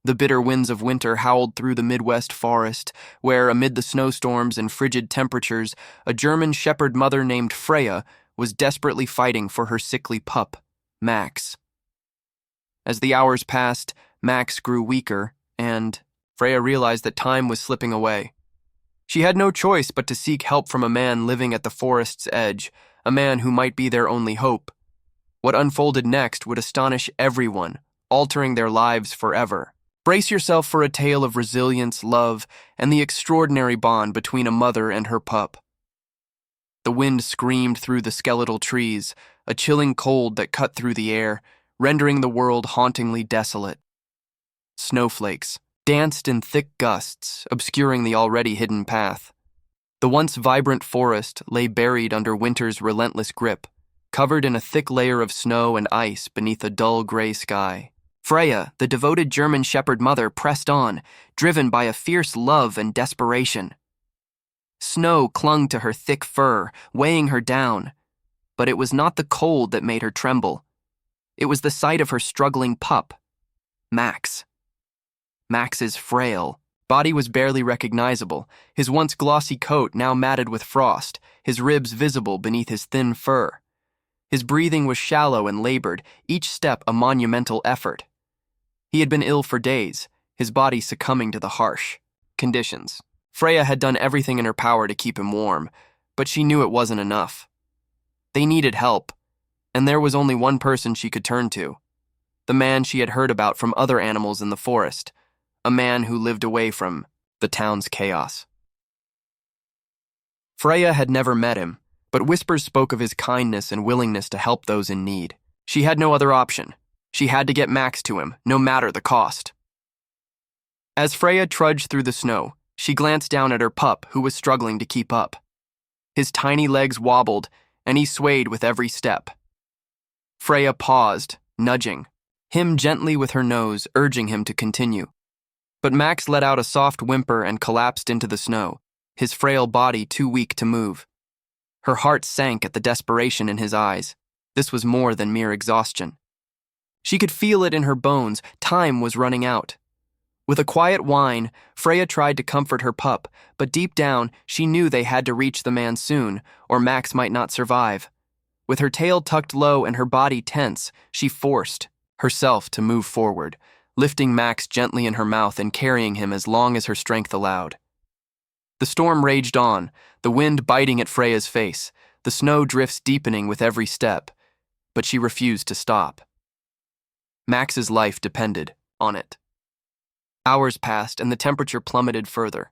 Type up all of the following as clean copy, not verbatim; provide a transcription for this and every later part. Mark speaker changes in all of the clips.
Speaker 1: The bitter winds of winter howled through the Midwest forest, where, amid the snowstorms and frigid temperatures, a German shepherd mother named Freya was desperately fighting for her sickly pup, Max. As the hours passed, Max grew weaker, and Freya realized that time was slipping away. She had no choice but to seek help from a man living at the forest's edge, a man who might be their only hope. What unfolded next would astonish everyone, altering their lives forever. Brace yourself for a tale of resilience, love, and the extraordinary bond between a mother and her pup. The wind screamed through the skeletal trees, a chilling cold that cut through the air, rendering the world hauntingly desolate. Snowflakes danced in thick gusts, obscuring the already hidden path. The once vibrant forest lay buried under winter's relentless grip, covered in a thick layer of snow and ice beneath a dull gray sky. Freya, the devoted German shepherd mother, pressed on, driven by a fierce love and desperation. Snow clung to her thick fur, weighing her down, but it was not the cold that made her tremble. It was the sight of her struggling pup, Max. Max's frail body was barely recognizable, his once glossy coat now matted with frost, his ribs visible beneath his thin fur. His breathing was shallow and labored, each step a monumental effort. He had been ill for days, his body succumbing to the harsh conditions. Freya had done everything in her power to keep him warm, but she knew it wasn't enough. They needed help, and there was only one person she could turn to, the man she had heard about from other animals in the forest, a man who lived away from the town's chaos. Freya had never met him, but whispers spoke of his kindness and willingness to help those in need. She had no other option. She had to get Max to him, no matter the cost. As Freya trudged through the snow, she glanced down at her pup, who was struggling to keep up. His tiny legs wobbled, and he swayed with every step. Freya paused, nudging him gently with her nose, urging him to continue. But Max let out a soft whimper and collapsed into the snow, his frail body too weak to move. Her heart sank at the desperation in his eyes. This was more than mere exhaustion. She could feel it in her bones. Time was running out. With a quiet whine, Freya tried to comfort her pup, but deep down, she knew they had to reach the man soon, or Max might not survive. With her tail tucked low and her body tense, she forced herself to move forward, lifting Max gently in her mouth and carrying him as long as her strength allowed. The storm raged on, the wind biting at Freya's face, the snow drifts deepening with every step, but she refused to stop. Max's life depended on it. Hours passed and the temperature plummeted further.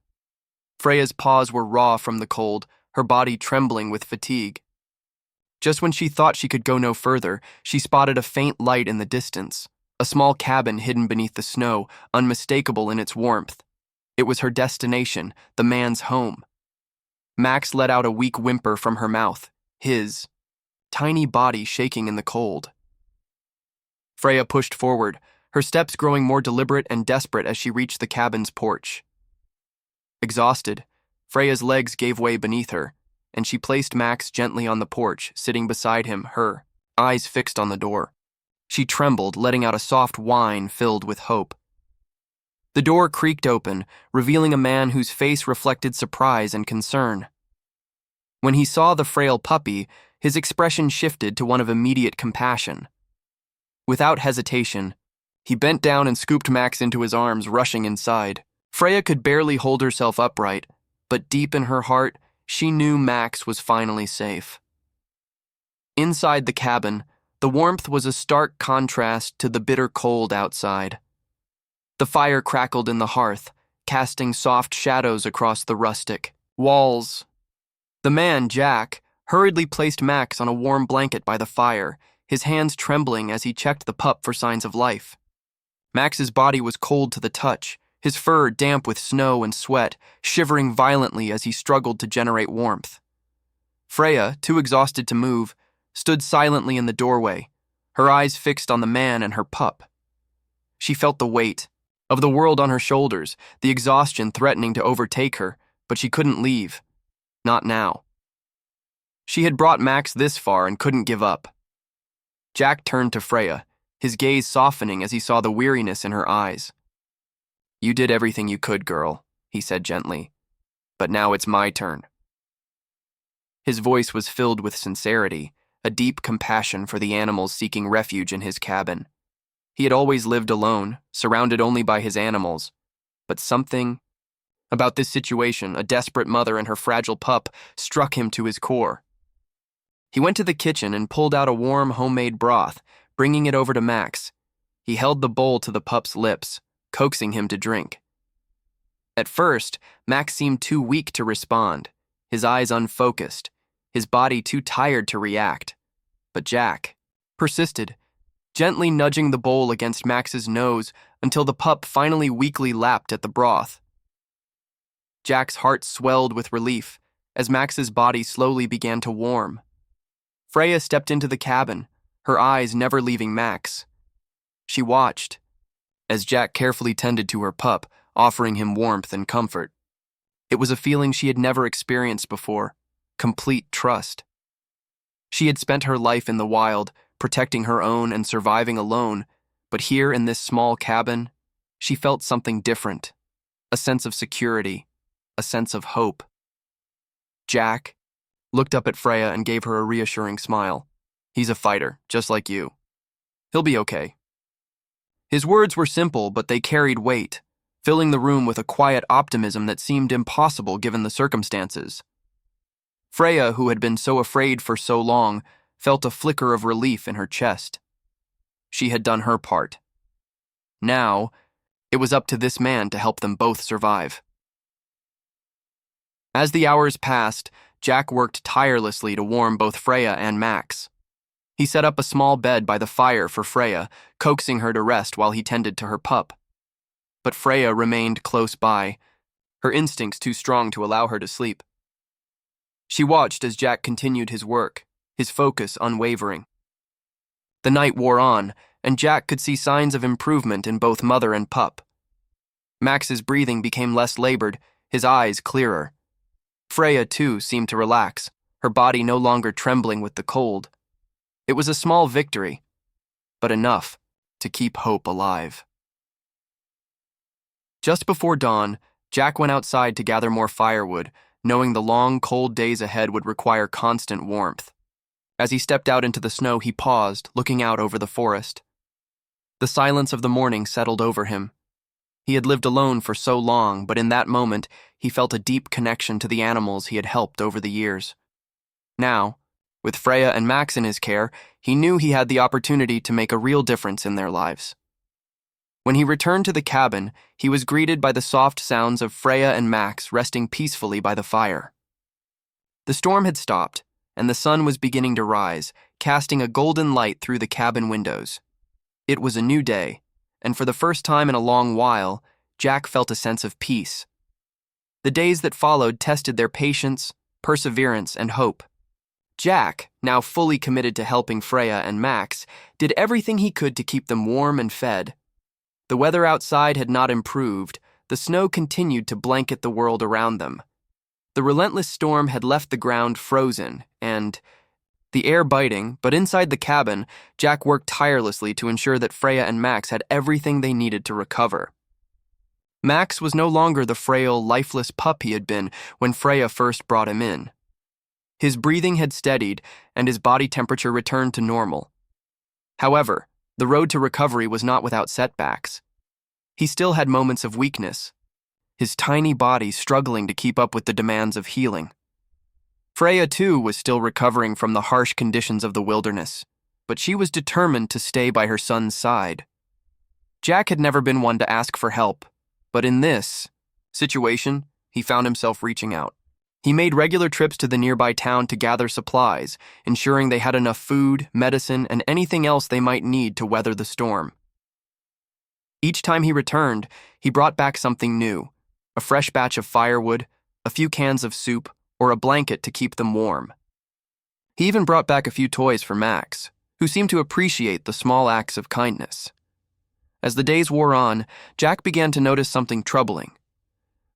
Speaker 1: Freya's paws were raw from the cold, her body trembling with fatigue. Just when she thought she could go no further, she spotted a faint light in the distance, a small cabin hidden beneath the snow, unmistakable in its warmth. It was her destination, the man's home. Max let out a weak whimper from her mouth, his tiny body shaking in the cold. Freya pushed forward, her steps growing more deliberate and desperate as she reached the cabin's porch. Exhausted, Freya's legs gave way beneath her, and she placed Max gently on the porch, sitting beside him, her eyes fixed on the door. She trembled, letting out a soft whine filled with hope. The door creaked open, revealing a man whose face reflected surprise and concern. When he saw the frail puppy, his expression shifted to one of immediate compassion. Without hesitation, he bent down and scooped Max into his arms, rushing inside. Freya could barely hold herself upright, but deep in her heart, she knew Max was finally safe. Inside the cabin, the warmth was a stark contrast to the bitter cold outside. The fire crackled in the hearth, casting soft shadows across the rustic walls. The man, Jack, hurriedly placed Max on a warm blanket by the fire, his hands trembling as he checked the pup for signs of life. Max's body was cold to the touch, his fur damp with snow and sweat, shivering violently as he struggled to generate warmth. Freya, too exhausted to move, stood silently in the doorway, her eyes fixed on the man and her pup. She felt the weight of the world on her shoulders, the exhaustion threatening to overtake her, but she couldn't leave. Not now. She had brought Max this far and couldn't give up. Jack turned to Freya, his gaze softening as he saw the weariness in her eyes. "You did everything you could, girl," he said gently. "But now it's my turn." His voice was filled with sincerity, a deep compassion for the animals seeking refuge in his cabin. He had always lived alone, surrounded only by his animals, but something about this situation, a desperate mother and her fragile pup, struck him to his core. He went to the kitchen and pulled out a warm homemade broth, bringing it over to Max. He held the bowl to the pup's lips, coaxing him to drink. At first, Max seemed too weak to respond, his eyes unfocused, his body too tired to react. But Jack persisted, gently nudging the bowl against Max's nose until the pup finally weakly lapped at the broth. Jack's heart swelled with relief as Max's body slowly began to warm. Freya stepped into the cabin, her eyes never leaving Max. She watched as Jack carefully tended to her pup, offering him warmth and comfort. It was a feeling she had never experienced before, complete trust. She had spent her life in the wild, protecting her own and surviving alone, but here in this small cabin, she felt something different, a sense of security, a sense of hope. Jack looked up at Freya and gave her a reassuring smile. "He's a fighter, just like you. He'll be okay." His words were simple, but they carried weight, filling the room with a quiet optimism that seemed impossible given the circumstances. Freya, who had been so afraid for so long, felt a flicker of relief in her chest. She had done her part. Now, it was up to this man to help them both survive. As the hours passed, Jack worked tirelessly to warm both Freya and Max. He set up a small bed by the fire for Freya, coaxing her to rest while he tended to her pup. But Freya remained close by, her instincts too strong to allow her to sleep. She watched as Jack continued his work, his focus unwavering. The night wore on, and Jack could see signs of improvement in both mother and pup. Max's breathing became less labored, his eyes clearer. Freya, too, seemed to relax, her body no longer trembling with the cold. It was a small victory, but enough to keep hope alive. Just before dawn, Jack went outside to gather more firewood, knowing the long, cold days ahead would require constant warmth. As he stepped out into the snow, he paused, looking out over the forest. The silence of the morning settled over him. He had lived alone for so long, but in that moment, he felt a deep connection to the animals he had helped over the years. Now, with Freya and Max in his care, he knew he had the opportunity to make a real difference in their lives. When he returned to the cabin, he was greeted by the soft sounds of Freya and Max resting peacefully by the fire. The storm had stopped, and the sun was beginning to rise, casting a golden light through the cabin windows. It was a new day, and for the first time in a long while, Jack felt a sense of peace. The days that followed tested their patience, perseverance, and hope. Jack, now fully committed to helping Freya and Max, did everything he could to keep them warm and fed. The weather outside had not improved, the snow continued to blanket the world around them. The relentless storm had left the ground frozen, and the air biting, but inside the cabin, Jack worked tirelessly to ensure that Freya and Max had everything they needed to recover. Max was no longer the frail, lifeless pup he had been when Freya first brought him in. His breathing had steadied, and his body temperature returned to normal. However, the road to recovery was not without setbacks. He still had moments of weakness, his tiny body struggling to keep up with the demands of healing. Freya, too, was still recovering from the harsh conditions of the wilderness, but she was determined to stay by her son's side. Jack had never been one to ask for help, but in this situation, he found himself reaching out. He made regular trips to the nearby town to gather supplies, ensuring they had enough food, medicine, and anything else they might need to weather the storm. Each time he returned, he brought back something new, a fresh batch of firewood, a few cans of soup, or a blanket to keep them warm. He even brought back a few toys for Max, who seemed to appreciate the small acts of kindness. As the days wore on, Jack began to notice something troubling.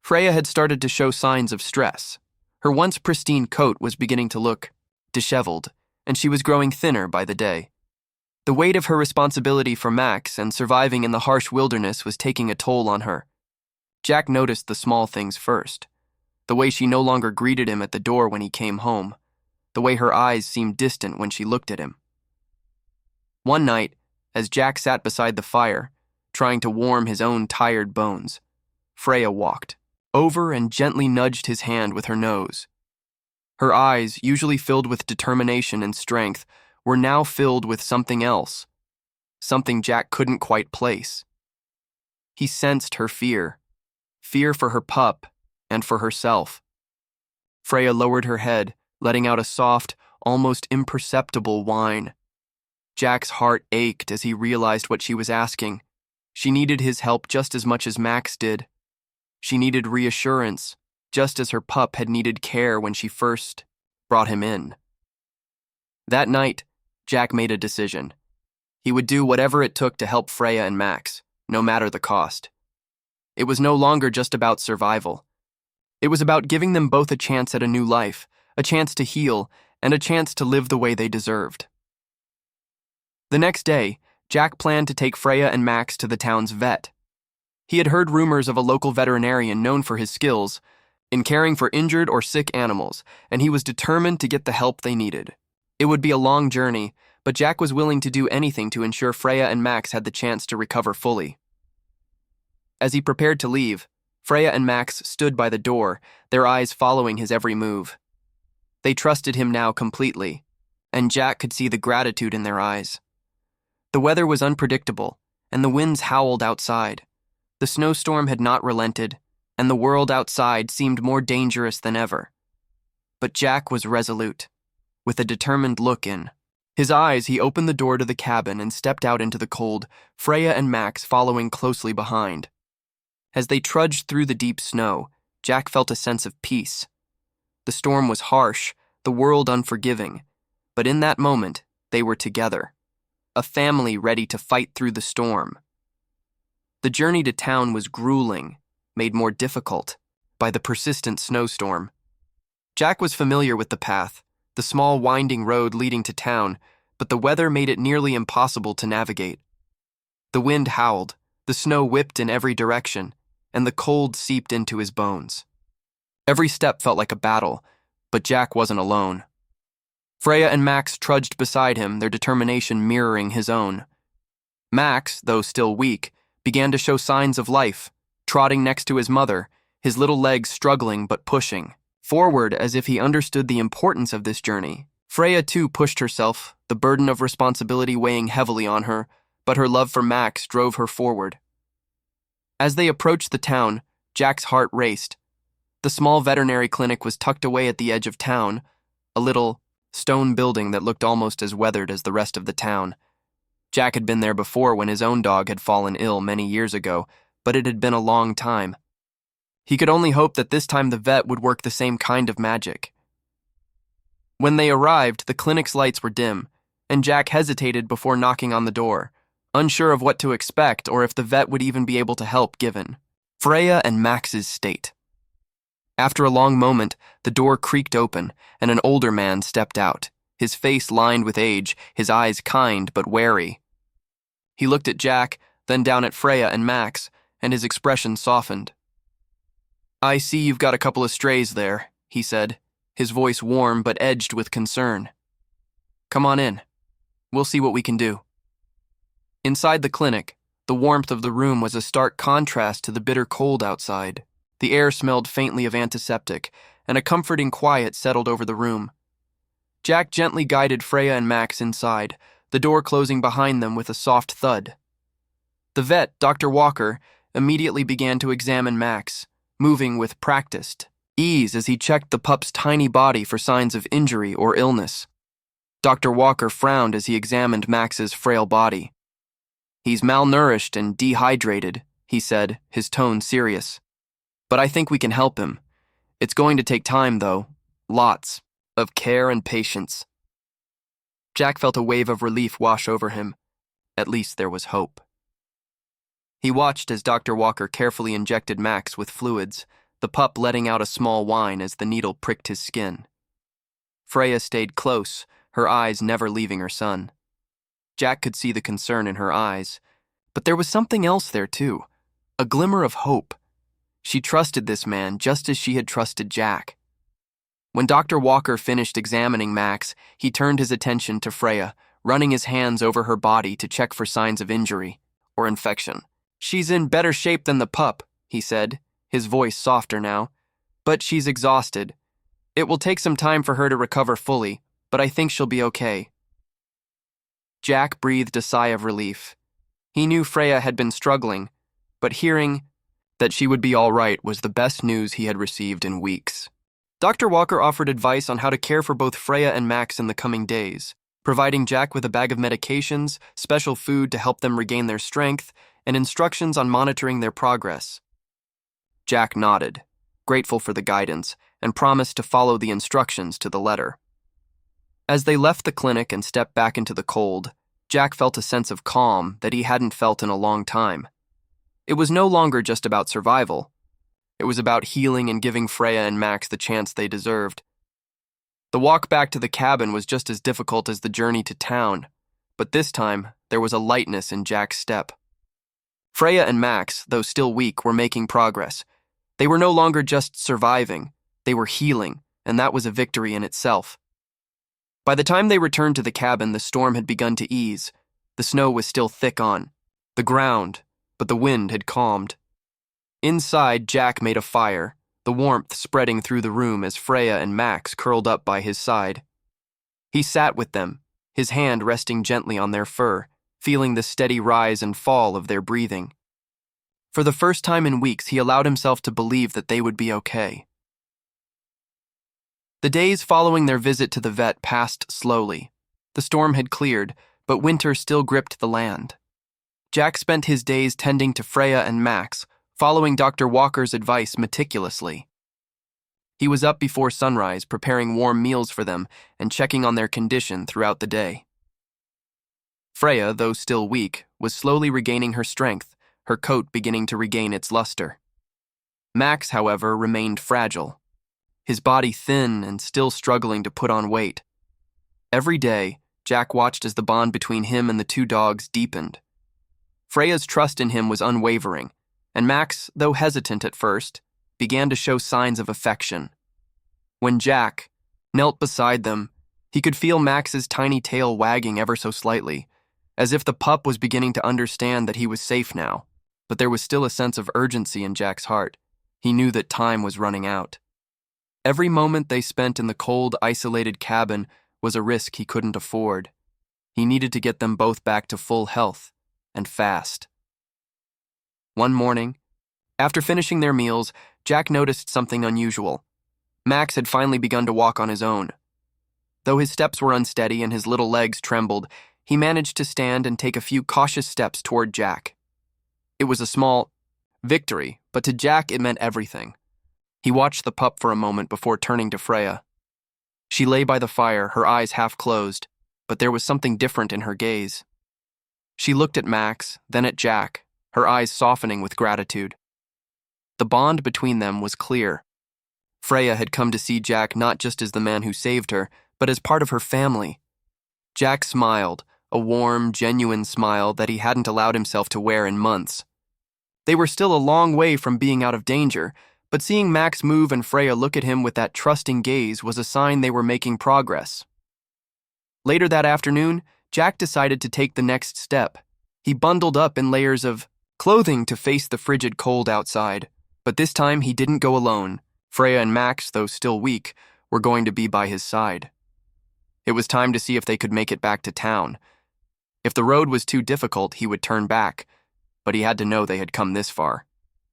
Speaker 1: Freya had started to show signs of stress. Her once pristine coat was beginning to look disheveled, and she was growing thinner by the day. The weight of her responsibility for Max and surviving in the harsh wilderness was taking a toll on her. Jack noticed the small things first. The way she no longer greeted him at the door when he came home. The way her eyes seemed distant when she looked at him. One night, as Jack sat beside the fire, trying to warm his own tired bones, Freya walked over and gently nudged his hand with her nose. Her eyes, usually filled with determination and strength, were now filled with something else, something Jack couldn't quite place. He sensed her fear for her pup and for herself. Freya lowered her head, letting out a soft, almost imperceptible whine. Jack's heart ached as he realized what she was asking. She needed his help just as much as Max did. She needed reassurance, just as her pup had needed care when she first brought him in. That night, Jack made a decision. He would do whatever it took to help Freya and Max, no matter the cost. It was no longer just about survival. It was about giving them both a chance at a new life, a chance to heal, and a chance to live the way they deserved. The next day, Jack planned to take Freya and Max to the town's vet. He had heard rumors of a local veterinarian known for his skills in caring for injured or sick animals, and he was determined to get the help they needed. It would be a long journey, but Jack was willing to do anything to ensure Freya and Max had the chance to recover fully. As he prepared to leave, Freya and Max stood by the door, their eyes following his every move. They trusted him now completely, and Jack could see the gratitude in their eyes. The weather was unpredictable, and the winds howled outside. The snowstorm had not relented, and the world outside seemed more dangerous than ever. But Jack was resolute, with a determined look in his eyes. He opened the door to the cabin and stepped out into the cold, Freya and Max following closely behind. As they trudged through the deep snow, Jack felt a sense of peace. The storm was harsh, the world unforgiving, but in that moment, they were together, a family ready to fight through the storm. The journey to town was grueling, made more difficult by the persistent snowstorm. Jack was familiar with the path, the small winding road leading to town, but the weather made it nearly impossible to navigate. The wind howled, the snow whipped in every direction, and the cold seeped into his bones. Every step felt like a battle, but Jack wasn't alone. Freya and Max trudged beside him, their determination mirroring his own. Max, though still weak, began to show signs of life, trotting next to his mother, his little legs struggling but pushing forward as if he understood the importance of this journey. Freya too pushed herself, the burden of responsibility weighing heavily on her, but her love for Max drove her forward. As they approached the town, Jack's heart raced. The small veterinary clinic was tucked away at the edge of town, a little stone building that looked almost as weathered as the rest of the town. Jack had been there before when his own dog had fallen ill many years ago, but it had been a long time. He could only hope that this time the vet would work the same kind of magic. When they arrived, the clinic's lights were dim, and Jack hesitated before knocking on the door, unsure of what to expect or if the vet would even be able to help given Freya and Max's state. After a long moment, the door creaked open, and an older man stepped out, his face lined with age, his eyes kind but wary. He looked at Jack, then down at Freya and Max, and his expression softened. "I see you've got a couple of strays there," he said, his voice warm but edged with concern. "Come on in. We'll see what we can do." Inside the clinic, the warmth of the room was a stark contrast to the bitter cold outside. The air smelled faintly of antiseptic, and a comforting quiet settled over the room. Jack gently guided Freya and Max inside, the door closing behind them with a soft thud. The vet, Dr. Walker, immediately began to examine Max, moving with practiced ease as he checked the pup's tiny body for signs of injury or illness. Dr. Walker frowned as he examined Max's frail body. "He's malnourished and dehydrated," he said, his tone serious. "But I think we can help him. It's going to take time, though. Lots of care and patience." Jack felt a wave of relief wash over him. At least there was hope. He watched as Dr. Walker carefully injected Max with fluids, the pup letting out a small whine as the needle pricked his skin. Freya stayed close, her eyes never leaving her son. Jack could see the concern in her eyes, but there was something else there too, a glimmer of hope. She trusted this man just as she had trusted Jack. When Dr. Walker finished examining Max, he turned his attention to Freya, running his hands over her body to check for signs of injury or infection. "She's in better shape than the pup," he said, his voice softer now. "But she's exhausted. It will take some time for her to recover fully, but I think she'll be okay." Jack breathed a sigh of relief. He knew Freya had been struggling, but hearing that she would be all right was the best news he had received in weeks. Dr. Walker offered advice on how to care for both Freya and Max in the coming days, providing Jack with a bag of medications, special food to help them regain their strength, and instructions on monitoring their progress. Jack nodded, grateful for the guidance, and promised to follow the instructions to the letter. As they left the clinic and stepped back into the cold, Jack felt a sense of calm that he hadn't felt in a long time. It was no longer just about survival. It was about healing and giving Freya and Max the chance they deserved. The walk back to the cabin was just as difficult as the journey to town, but this time there was a lightness in Jack's step. Freya and Max, though still weak, were making progress. They were no longer just surviving, they were healing, and that was a victory in itself. By the time they returned to the cabin, the storm had begun to ease. The snow was still thick on the ground, but the wind had calmed. Inside, Jack made a fire, the warmth spreading through the room as Freya and Max curled up by his side. He sat with them, his hand resting gently on their fur, feeling the steady rise and fall of their breathing. For the first time in weeks, he allowed himself to believe that they would be okay. The days following their visit to the vet passed slowly. The storm had cleared, but winter still gripped the land. Jack spent his days tending to Freya and Max, following Dr. Walker's advice meticulously. He was up before sunrise, preparing warm meals for them and checking on their condition throughout the day. Freya, though still weak, was slowly regaining her strength, her coat beginning to regain its luster. Max, however, remained fragile, his body thin and still struggling to put on weight. Every day, Jack watched as the bond between him and the two dogs deepened. Freya's trust in him was unwavering, and Max, though hesitant at first, began to show signs of affection. When Jack knelt beside them, he could feel Max's tiny tail wagging ever so slightly, as if the pup was beginning to understand that he was safe now. But there was still a sense of urgency in Jack's heart. He knew that time was running out. Every moment they spent in the cold, isolated cabin was a risk he couldn't afford. He needed to get them both back to full health, and fast. One morning, after finishing their meals, Jack noticed something unusual. Max had finally begun to walk on his own. Though his steps were unsteady and his little legs trembled, he managed to stand and take a few cautious steps toward Jack. It was a small victory, but to Jack it meant everything. He watched the pup for a moment before turning to Freya. She lay by the fire, her eyes half closed, but there was something different in her gaze. She looked at Max, then at Jack, her eyes softening with gratitude. The bond between them was clear. Freya had come to see Jack not just as the man who saved her, but as part of her family. Jack smiled, a warm, genuine smile that he hadn't allowed himself to wear in months. They were still a long way from being out of danger, but seeing Max move and Freya look at him with that trusting gaze was a sign they were making progress. Later that afternoon, Jack decided to take the next step. He bundled up in layers of clothing to face the frigid cold outside, but this time he didn't go alone. Freya and Max, though still weak, were going to be by his side. It was time to see if they could make it back to town. If the road was too difficult, he would turn back, but he had to know they had come this far.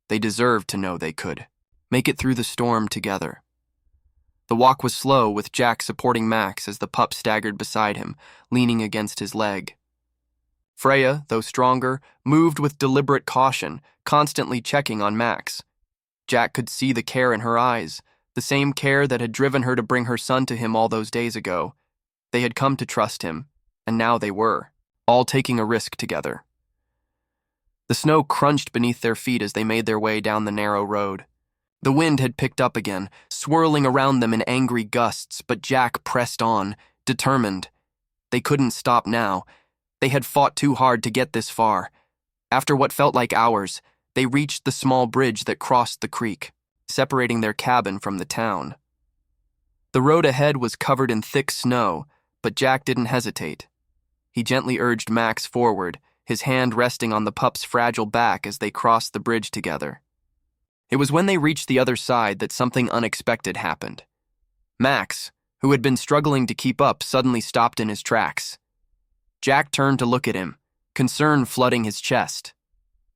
Speaker 1: They deserved to know they could make it through the storm together. The walk was slow, with Jack supporting Max as the pup staggered beside him, leaning against his leg. Freya, though stronger, moved with deliberate caution, constantly checking on Max. Jack could see the care in her eyes, the same care that had driven her to bring her son to him all those days ago. They had come to trust him, and now they were, all taking a risk together. The snow crunched beneath their feet as they made their way down the narrow road. The wind had picked up again, swirling around them in angry gusts, but Jack pressed on, determined. They couldn't stop now. They had fought too hard to get this far. After what felt like hours, They reached the small bridge that crossed the creek, separating their cabin from the town. The road ahead was covered in thick snow, but Jack didn't hesitate. He gently urged Max forward, his hand resting on the pup's fragile back as they crossed the bridge together. It was when they reached the other side that something unexpected happened. Max, who had been struggling to keep up, suddenly stopped in his tracks. Jack turned to look at him, concern flooding his chest.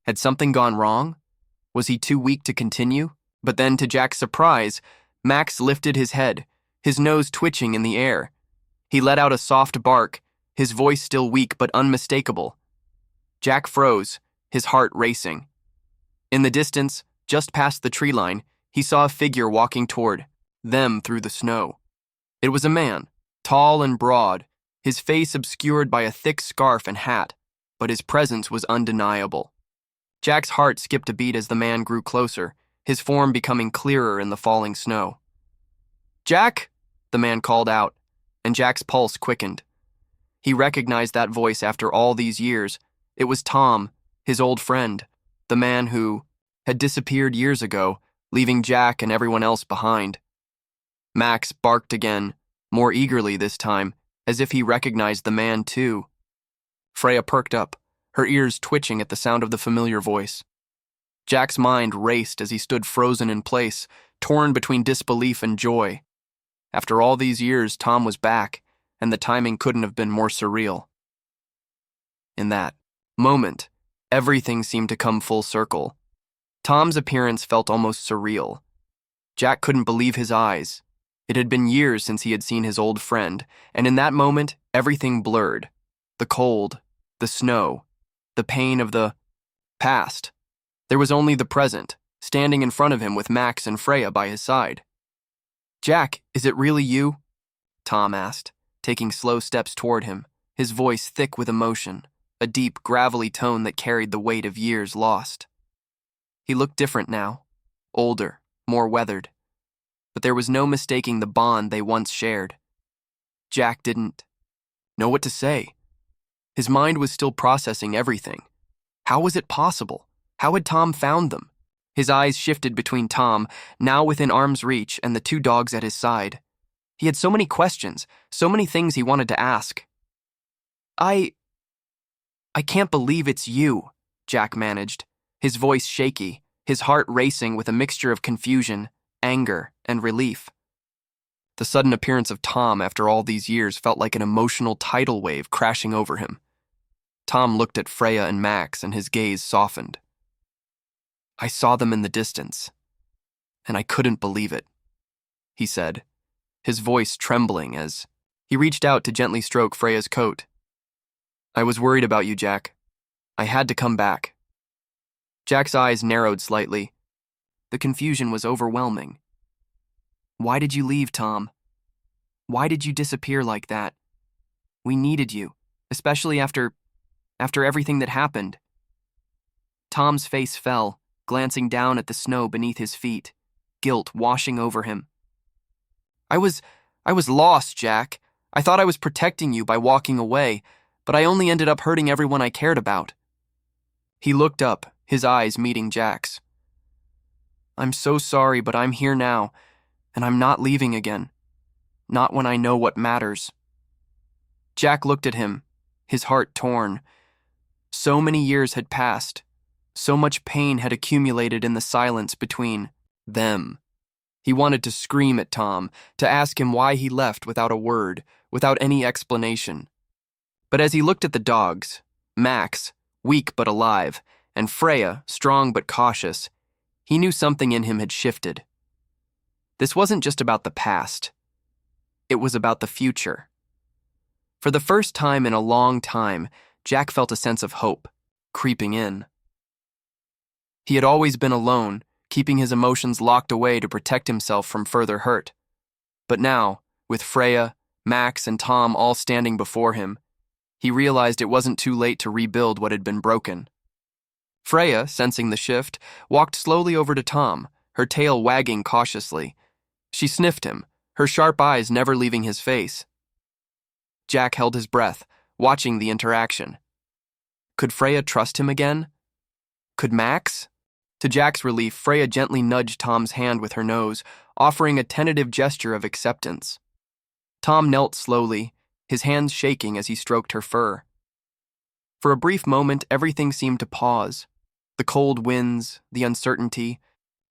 Speaker 1: Had something gone wrong? Was he too weak to continue? But then, to Jack's surprise, Max lifted his head, his nose twitching in the air. He let out a soft bark, his voice still weak but unmistakable. Jack froze, his heart racing. In the distance, just past the tree line, he saw a figure walking toward them through the snow. It was a man, tall and broad, his face obscured by a thick scarf and hat, but his presence was undeniable. Jack's heart skipped a beat as the man grew closer, his form becoming clearer in the falling snow. "Jack!" the man called out, and Jack's pulse quickened. He recognized that voice after all these years. It was Tom, his old friend, the man who had disappeared years ago, leaving Jack and everyone else behind. Max barked again, more eagerly this time, as if he recognized the man too. Freya perked up, her ears twitching at the sound of the familiar voice. Jack's mind raced as he stood frozen in place, torn between disbelief and joy. After all these years, Tom was back, and the timing couldn't have been more surreal. In that moment, everything seemed to come full circle. Tom's appearance felt almost surreal. Jack couldn't believe his eyes. It had been years since he had seen his old friend, and in that moment, everything blurred. The cold, the snow, the pain of the past. There was only the present, standing in front of him with Max and Freya by his side. "Jack, is it really you?" Tom asked, taking slow steps toward him, his voice thick with emotion, a deep, gravelly tone that carried the weight of years lost. He looked different now, older, more weathered, but there was no mistaking the bond they once shared. Jack didn't know what to say. His mind was still processing everything. How was it possible? How had Tom found them? His eyes shifted between Tom, now within arm's reach, and the two dogs at his side. He had so many questions, so many things he wanted to ask. I can't believe it's you," Jack managed, his voice shaky, his heart racing with a mixture of confusion, anger, and relief. The sudden appearance of Tom after all these years felt like an emotional tidal wave crashing over him. Tom looked at Freya and Max, and his gaze softened. "I saw them in the distance, and I couldn't believe it," he said, his voice trembling as he reached out to gently stroke Freya's coat. "I was worried about you, Jack. I had to come back." Jack's eyes narrowed slightly. The confusion was overwhelming. "Why did you leave, Tom? Why did you disappear like that? We needed you, especially after everything that happened." Tom's face fell, glancing down at the snow beneath his feet, guilt washing over him. I was lost, Jack. I thought I was protecting you by walking away, but I only ended up hurting everyone I cared about." He looked up, his eyes meeting Jack's. "I'm so sorry, but I'm here now, and I'm not leaving again. Not when I know what matters." Jack looked at him, his heart torn. So many years had passed. So much pain had accumulated in the silence between them. He wanted to scream at Tom, to ask him why he left without a word, without any explanation. But as he looked at the dogs, Max, weak but alive, and Freya, strong but cautious, he knew something in him had shifted. This wasn't just about the past. It was about the future. For the first time in a long time, Jack felt a sense of hope creeping in. He had always been alone, keeping his emotions locked away to protect himself from further hurt. But now, with Freya, Max, and Tom all standing before him, he realized it wasn't too late to rebuild what had been broken. Freya, sensing the shift, walked slowly over to Tom, her tail wagging cautiously. She sniffed him, her sharp eyes never leaving his face. Jack held his breath, watching the interaction. Could Freya trust him again? Could Max? To Jack's relief, Freya gently nudged Tom's hand with her nose, offering a tentative gesture of acceptance. Tom knelt slowly, his hands shaking as he stroked her fur. For a brief moment, everything seemed to pause. The cold winds, the uncertainty,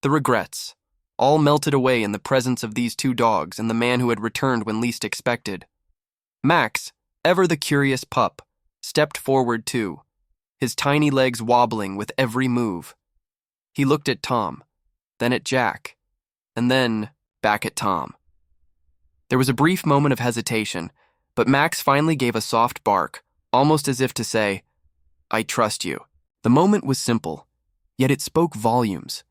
Speaker 1: the regrets, all melted away in the presence of these two dogs and the man who had returned when least expected. Max, ever the curious pup, stepped forward too, his tiny legs wobbling with every move. He looked at Tom, then at Jack, and then back at Tom. There was a brief moment of hesitation, but Max finally gave a soft bark, almost as if to say, "I trust you." The moment was simple, yet it spoke volumes.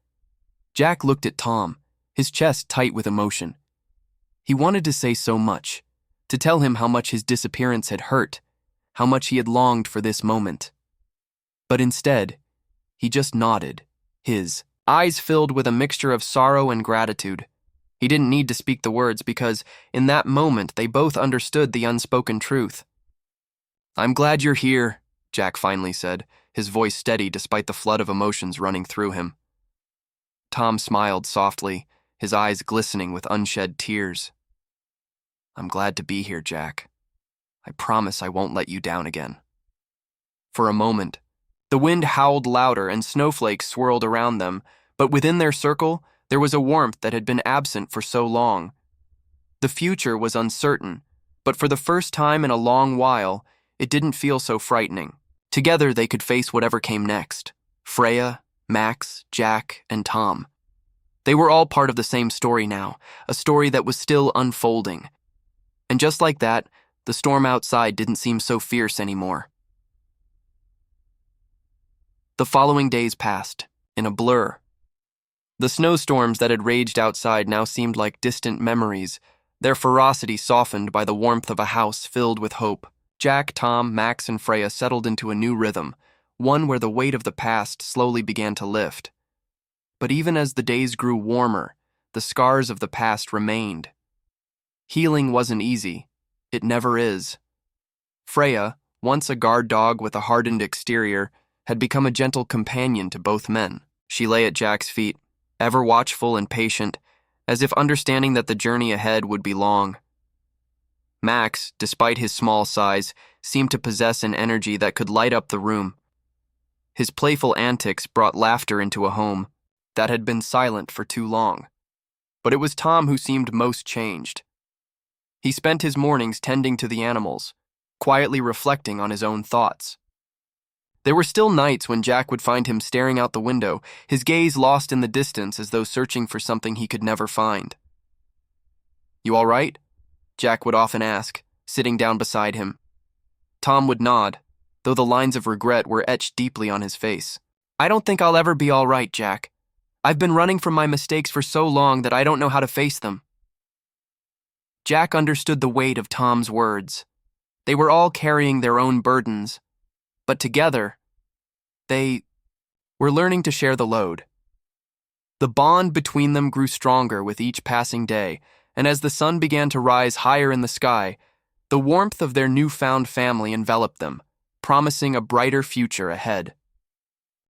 Speaker 1: Jack looked at Tom, his chest tight with emotion. He wanted to say so much, to tell him how much his disappearance had hurt, how much he had longed for this moment. But instead, he just nodded, his eyes filled with a mixture of sorrow and gratitude. He didn't need to speak the words because, in that moment, they both understood the unspoken truth. "I'm glad you're here," Jack finally said, his voice steady despite the flood of emotions running through him. Tom smiled softly, his eyes glistening with unshed tears. "I'm glad to be here, Jack. I promise I won't let you down again." For a moment, the wind howled louder and snowflakes swirled around them, but within their circle, there was a warmth that had been absent for so long. The future was uncertain, but for the first time in a long while, it didn't feel so frightening. Together they could face whatever came next. Freya, Max, Jack, and Tom. They were all part of the same story now, a story that was still unfolding. And just like that, the storm outside didn't seem so fierce anymore. The following days passed, in a blur. The snowstorms that had raged outside now seemed like distant memories, their ferocity softened by the warmth of a house filled with hope. Jack, Tom, Max, and Freya settled into a new rhythm, one where the weight of the past slowly began to lift. But even as the days grew warmer, the scars of the past remained. Healing wasn't easy. It never is. Freya, once a guard dog with a hardened exterior, had become a gentle companion to both men. She lay at Jack's feet, ever watchful and patient, as if understanding that the journey ahead would be long. Max, despite his small size, seemed to possess an energy that could light up the room. His playful antics brought laughter into a home that had been silent for too long. But it was Tom who seemed most changed. He spent his mornings tending to the animals, quietly reflecting on his own thoughts. There were still nights when Jack would find him staring out the window, his gaze lost in the distance as though searching for something he could never find. "You all right?" Jack would often ask, sitting down beside him. Tom would nod, though the lines of regret were etched deeply on his face. "I don't think I'll ever be all right, Jack. I've been running from my mistakes for so long that I don't know how to face them." Jack understood the weight of Tom's words. They were all carrying their own burdens, but together, they were learning to share the load. The bond between them grew stronger with each passing day, and as the sun began to rise higher in the sky, the warmth of their newfound family enveloped them, promising a brighter future ahead.